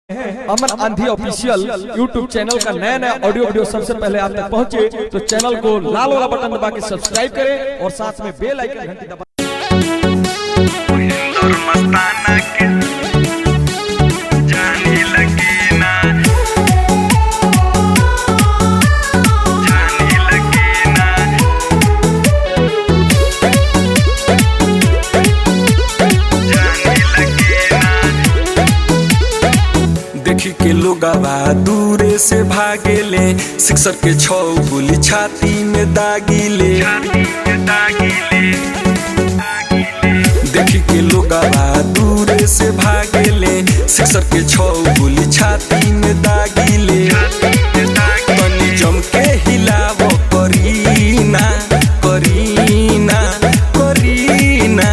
अमन आंधी official YouTube channel का नया नया ऑडियो वीडियो सबसे पहले आप तक पहुंचे तो चैनल को लाल वाला बटन दबा के सब्सक्राइब करें और साथ में बेल आइकन घंटी दबा। देखी के लोगवा दूरे से भागेले, सिक्सर के 6 गोली छाती में दागीले। देखी के लोगवा दूरे से भागेले, सिक्सर के 6 गोली छाती में दागीले। तनी जम के हिलाव करीना करीना करीना,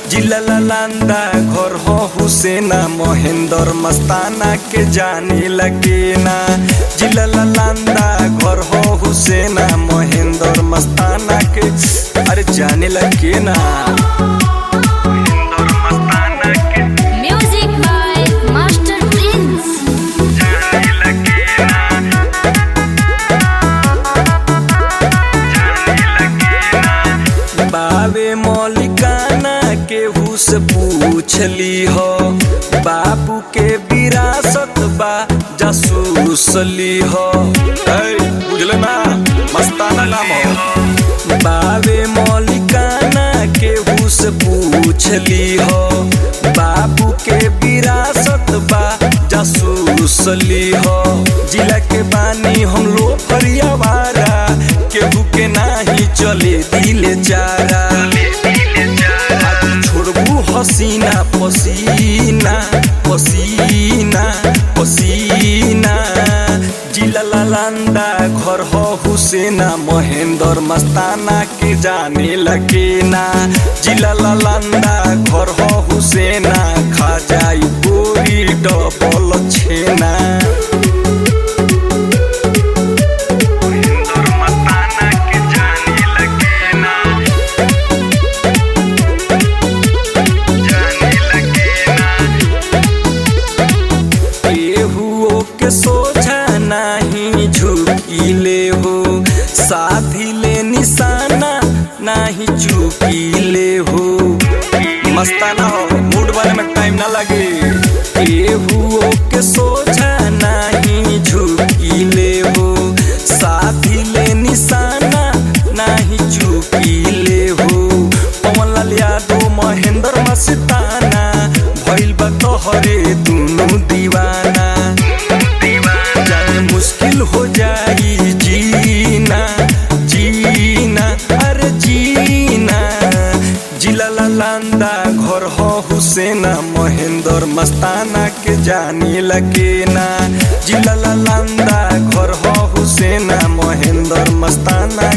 जिला लांदा घर हो हुसैना, महेंद्र मस्ताना के जाने लगे ना। जिला लांदा घर हो हुसैना, महेंद्र मस्ताना के अरे जाने लगे ना। Music by Master Prince. बाबे मौलिकाना के हुस पूछली हो, बाबू के विरासत बा जासूस ली हो। बुझले ना, मस्ताना नाम हो। बाबे मौलिकाना के हुस पूछली हो, बाबू के विरासत बा जासूस ली हो। जिला के बानी हम लोग फरियावारा, केहू के नाही चले दिले चारा। छोड़बू हसीना पसीना पसीना पसीना, जिला लांदा घर हो हुसैना, महेंद्र मस्ताना के जाने लगे ना। जिला लांदा घर हो हुसैना, खा जाई पूरी डबल छेना। सोझा नहीं झुकीले हो, साथी ले निशाना नहीं चुकीले हो। मस्ताना हो, मूड वाले में टाइम ना लगे। केहू के सोझा नहीं झुकीले हो, साथी ले निशाना नहीं चुकीले हो। पवन लाल यादव महेंद्र मस्ताना, भइल बा तोहरे दुनू दीवाना। मुश्किल हो जाई जीना जीना अरे जीना। जिला लांदा घर हो हुसैना, महेंद्र मस्ताना के जाने लगे ना। जिला लांदा घर हो हुसैना, महेंद्र मस्ताना